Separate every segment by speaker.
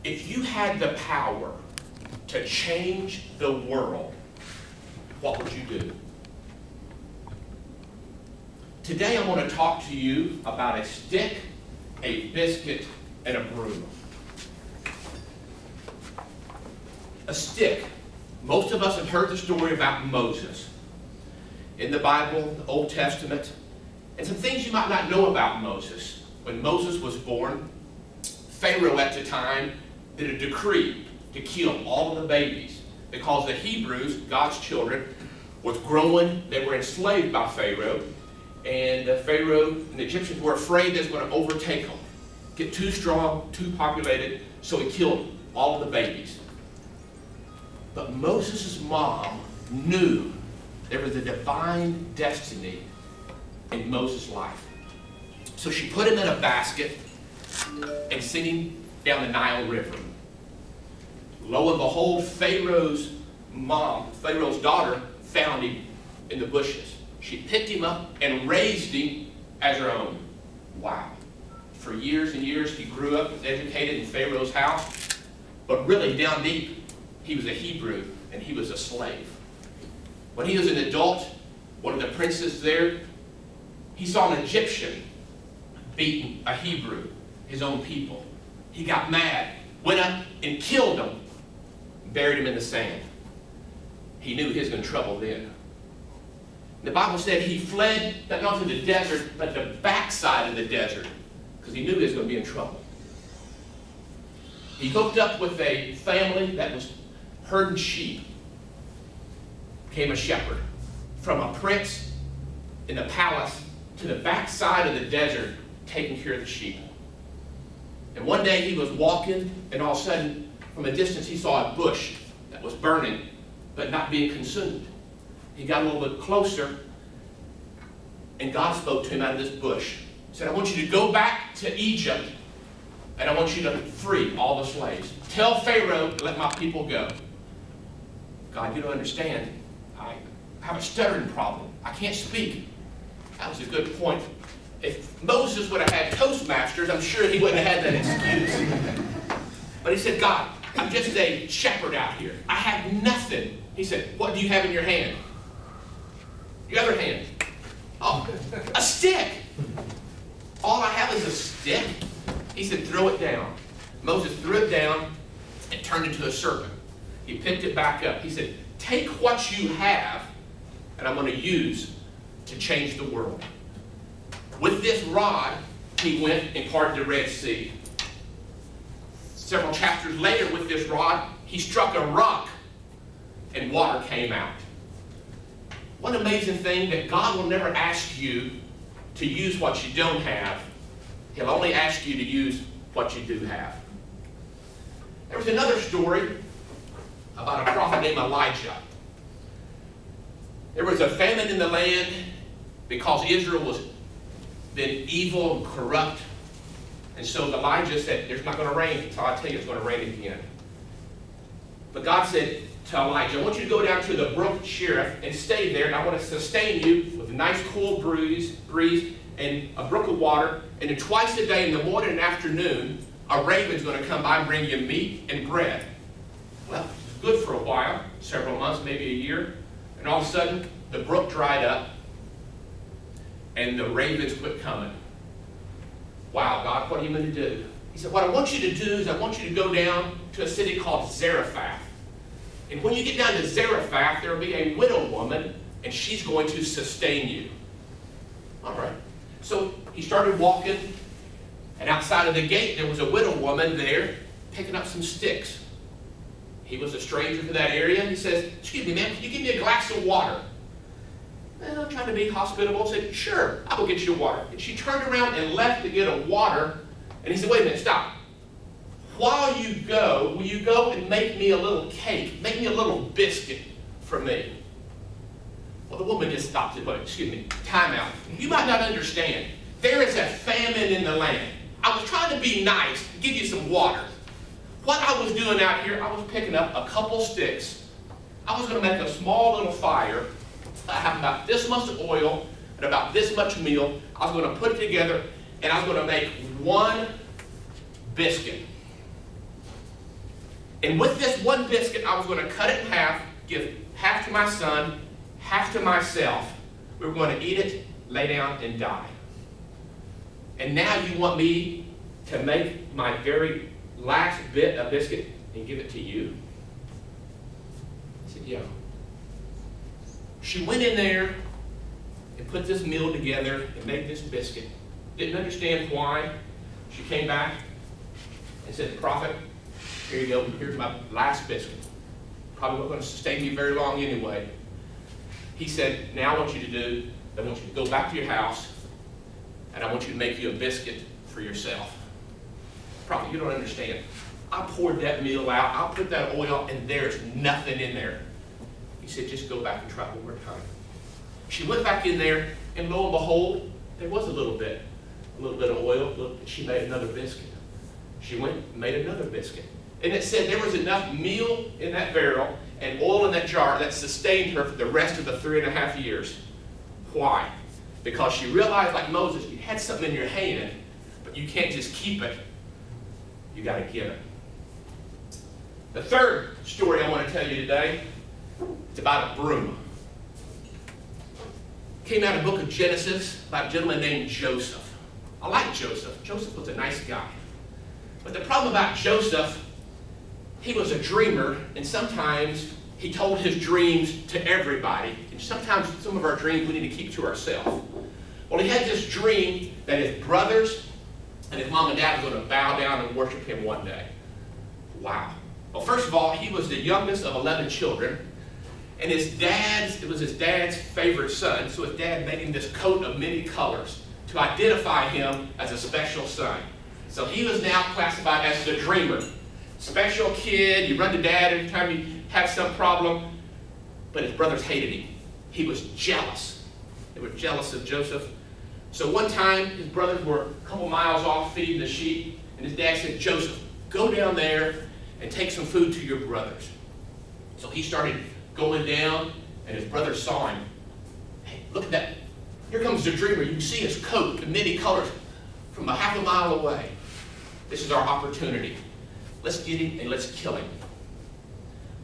Speaker 1: If you had the power to change the world, what would you do? Today I want to talk to you about a stick, a biscuit, and a broom. A stick. Most of us have heard the story about Moses in the Bible, the Old Testament, and some things you might not know about Moses. When Moses was born, Pharaoh at the time did a decree to kill all of the babies because the Hebrews, God's children, was growing. They were enslaved by Pharaoh, and Pharaoh and the Egyptians were afraid they was going to overtake them, get too strong, too populated, so he killed all of the babies. But Moses' mom knew there was a divine destiny in Moses' life. So she put him in a basket and sent him down the Nile River. Lo and behold, Pharaoh's mom, Pharaoh's daughter, found him in the bushes. She picked him up and raised him as her own. Wow. For years and years, he grew up, was educated in Pharaoh's house, but really down deep, he was a Hebrew and he was a slave. When he was an adult, one of the princes there, he saw an Egyptian beating a Hebrew, his own people. He got mad, went up and killed him, buried him in the sand. He knew he was in trouble then. The Bible said he fled not to the desert, but the backside of the desert, because he knew he was going to be in trouble. He hooked up with a family that was herding sheep, became a shepherd. From a prince in the palace to the backside of the desert, taking care of the sheep. And one day he was walking, and all of a sudden, from a distance, he saw a bush that was burning, but not being consumed. He got a little bit closer, and God spoke to him out of this bush. He said, I want you to go back to Egypt, and I want you to free all the slaves. Tell Pharaoh to let my people go. God, you don't understand. I have a stuttering problem. I can't speak. That was a good point. If Moses would have had Toastmasters, I'm sure he wouldn't have had that excuse. But he said, God, I'm just a shepherd out here. I have nothing. He said, what do you have in your hand? Your other hand. Oh, a stick. All I have is a stick. He said, throw it down. Moses threw it down and turned into a serpent. He picked it back up. He said, take what you have, and I'm going to use to change the world. With this rod, he went and parted the Red Sea. Several chapters later, with this rod, he struck a rock, and water came out. What an amazing thing that God will never ask you to use what you don't have. He'll only ask you to use what you do have. There was another story about a prophet named Elijah. There was a famine in the land because Israel was been evil and corrupt. And so Elijah said, there's not going to rain until I tell you it's going to rain again. But God said to Elijah, I want you to go down to the brook Cherith and stay there, and I want to sustain you with a nice cool breeze and a brook of water, and then twice a day in the morning and afternoon, a raven's going to come by and bring you meat and bread. Well, it was good for a while, several months, maybe a year, and all of a sudden, the brook dried up, and the ravens quit coming. Wow, God, what are you going to do? He said, what I want you to do is I want you to go down to a city called Zarephath. And when you get down to Zarephath, there will be a widow woman, and she's going to sustain you. All right. So he started walking, and outside of the gate, there was a widow woman there picking up some sticks. He was a stranger to that area. He says, excuse me, ma'am, can you give me a glass of water? Well, trying to be hospitable, said, sure, I will get you water. And she turned around and left to get a water. And he said, wait a minute, stop. While you go, will you go and make me a little cake? Make me a little biscuit for me. Well, the woman just stopped it. But excuse me, time out. You might not understand. There is a famine in the land. I was trying to be nice, give you some water. What I was doing out here, I was picking up a couple sticks. I was going to make a small little fire. I have about this much oil and about this much meal. I was going to put it together, and I was going to make one biscuit. And with this one biscuit, I was going to cut it in half, give half to my son, half to myself. We were going to eat it, lay down, and die. And now you want me to make my very last bit of biscuit and give it to you? I said, yeah. She went in there and put this meal together and made this biscuit. Didn't understand why. She came back and said, Prophet, here you go, here's my last biscuit. Probably not going to sustain me very long anyway. He said, now I want you to go back to your house, and I want you to make you a biscuit for yourself. Prophet, you don't understand. I poured that meal out, I put that oil, and there's nothing in there. He said, just go back and try it one more time. She went back in there, and lo and behold, there was a little bit of oil. She made another biscuit. She went and made another biscuit. And it said there was enough meal in that barrel and oil in that jar that sustained her for the rest of the 3.5 years. Why? Because she realized, like Moses, you had something in your hand, but you can't just keep it. You got to give it. The third story I want to tell you today is about a broom. It came out of the book of Genesis by a gentleman named Joseph. I like Joseph. Joseph was a nice guy. But the problem about Joseph, he was a dreamer, and sometimes he told his dreams to everybody. And sometimes some of our dreams we need to keep to ourselves. Well, he had this dream that his brothers and his mom and dad were going to bow down and worship him one day. Wow. Well, first of all, he was the youngest of 11 children, and it was his dad's favorite son, so his dad made him this coat of many colors to identify him as a special son. So he was now classified as the dreamer. Special kid, you run to dad every time you have some problem. But his brothers hated him. He was jealous. They were jealous of Joseph. So one time, his brothers were a couple miles off feeding the sheep, and his dad said, Joseph, go down there and take some food to your brothers. So he started going down, and his brothers saw him. Hey, look at that. Here comes the dreamer. You can see his coat, the many colors, from a half a mile away. This is our opportunity. Let's get him and let's kill him.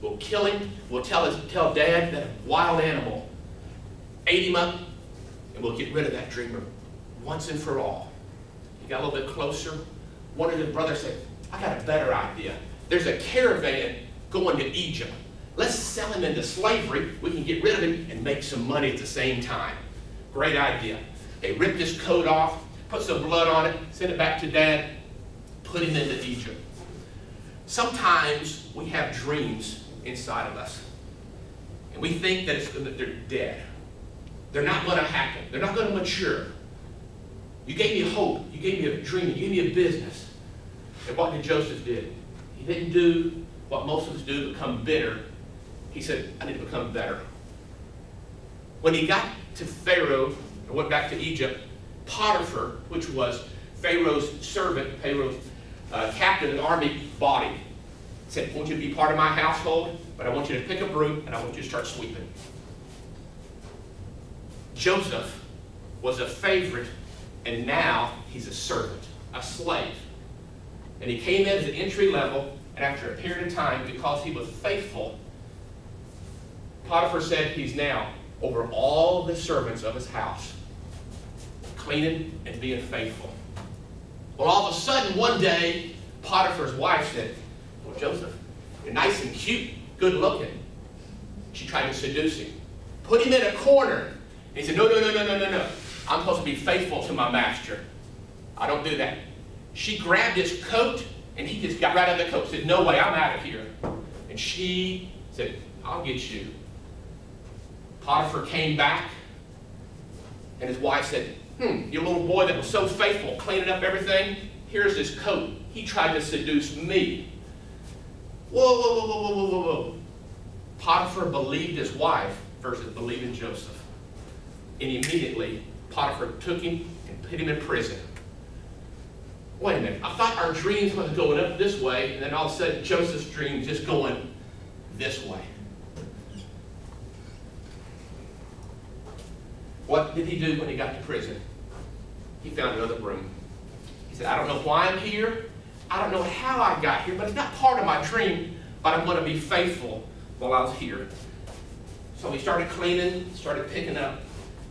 Speaker 1: We'll kill him. We'll tell Dad that a wild animal ate him up, and we'll get rid of that dreamer once and for all. He got a little bit closer. One of his brothers said, I got a better idea. There's a caravan going to Egypt. Let's sell him into slavery. We can get rid of him and make some money at the same time. Great idea. They ripped his coat off, put some blood on it, sent it back to Dad, put him into Egypt. Sometimes we have dreams inside of us, and we think that they're dead. They're not going to happen. They're not going to mature. You gave me hope. You gave me a dream. You gave me a business. And what did Joseph do? He didn't do what most of us do, become bitter. He said, I need to become better. When he got to Pharaoh, and went back to Egypt, Potiphar, which was Pharaoh's servant, Pharaoh's captain of the army, bought him. Said, I want you to be part of my household, but I want you to pick a broom and I want you to start sweeping. Joseph was a favorite, and now he's a servant, a slave. And he came in as an entry level, and after a period of time, because he was faithful, Potiphar said he's now over all the servants of his house, cleaning and being faithful. Well, all of a sudden, one day, Potiphar's wife said, well, Joseph, you're nice and cute, good looking. She tried to seduce him. Put him in a corner. And he said, no. I'm supposed to be faithful to my master. I don't do that. She grabbed his coat, and he just got right out of the coat. Said, no way, I'm out of here. And she said, I'll get you. Potiphar came back, and his wife said, your little boy that was so faithful, cleaning up everything, here's his coat. He tried to seduce me. Whoa. Potiphar believed his wife versus believing Joseph. And immediately, Potiphar took him and put him in prison. Wait a minute, I thought our dreams was going up this way, and then all of a sudden, Joseph's dream just going this way. What did he do when he got to prison? He found another broom. He said, I don't know why I'm here. I don't know how I got here, but it's not part of my dream. but I'm going to be faithful while I was here. So he started cleaning, started picking up,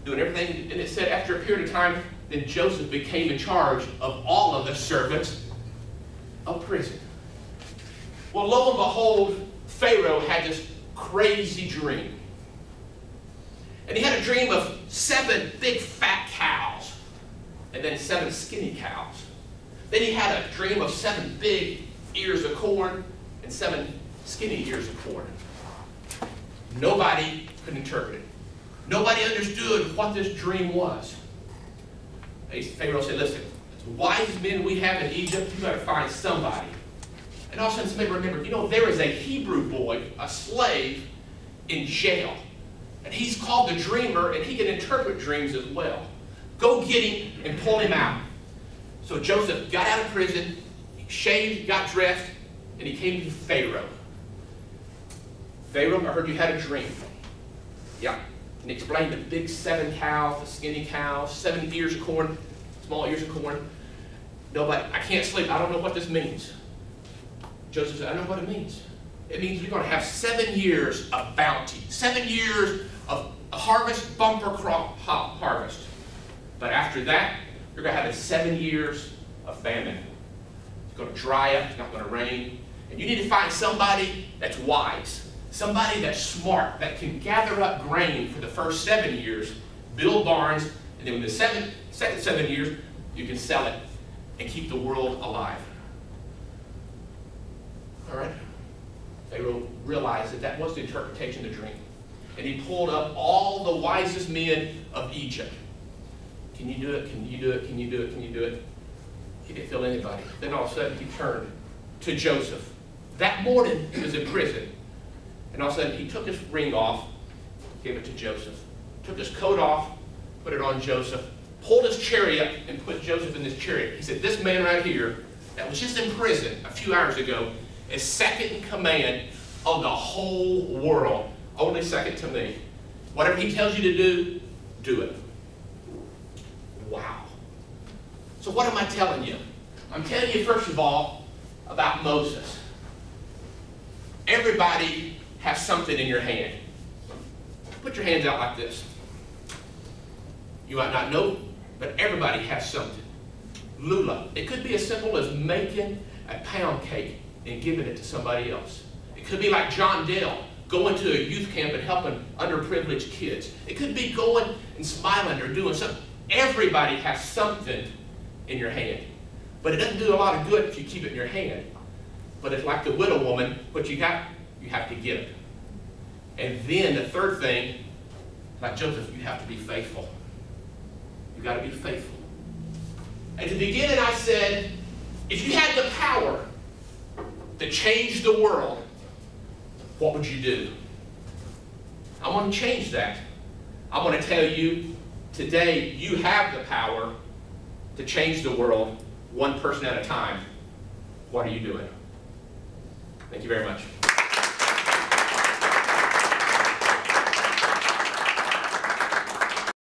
Speaker 1: doing everything. And it said after a period of time, then Joseph became in charge of all of the servants of prison. Well, lo and behold, Pharaoh had this crazy dream. And he had a dream of 7 big fat cows and then 7 skinny cows. Then he had a dream of 7 big ears of corn and 7 skinny ears of corn. Nobody could interpret it. Nobody understood what this dream was. Pharaoh said, listen, the wisest men we have in Egypt, you better find somebody. And all of a sudden, somebody remembered, you know, there is a Hebrew boy, a slave, in jail. And he's called the dreamer, and he can interpret dreams as well. Go get him and pull him out. So Joseph got out of prison, he shaved, got dressed, and he came to Pharaoh. Pharaoh, I heard you had a dream. Yeah. And he explained the big 7 cows, the skinny cows, 7 ears of corn, small ears of corn. Nobody, I can't sleep. I don't know what this means. Joseph said, I know what it means. It means you're going to have 7 years of bounty, 7 years of harvest, bumper crop harvest. But after that, you're going to have 7 years of famine. It's going to dry up. It's not going to rain. And you need to find somebody that's wise, somebody that's smart, that can gather up grain for the first 7 years, build barns, and then in the second 7 years, you can sell it and keep the world alive. All right? Pharaoh realized that that was the interpretation of the dream. And he pulled up all the wisest men of Egypt. Can you do it? Can you do it? Can you do it? Can you do it? He didn't feel anybody. Then all of a sudden he turned to Joseph. That morning he was in prison. And all of a sudden he took his ring off, gave it to Joseph. Took his coat off, put it on Joseph. Pulled his chariot and put Joseph in this chariot. He said, this man right here that was just in prison a few hours ago is second in command of the whole world. Only second to me. Whatever he tells you to do, do it. Wow. So what am I telling you? I'm telling you, first of all, about Moses. Everybody has something in your hand. Put your hands out like this. You might not know, but everybody has something. Lula. It could be as simple as making a pound cake and giving it to somebody else. It could be like John Dale, going to a youth camp and helping underprivileged kids. It could be going and smiling or doing something. Everybody has something in your hand. But it doesn't do a lot of good if you keep it in your hand. But it's like the widow woman, what you got, you have to give it. And then the third thing, like Joseph, you have to be faithful. You've got to be faithful. At the beginning I said, if you had the power to change the world, what would you do? I want to change that. I want to tell you, today you have the power to change the world one person at a time. What are you doing? Thank you very much.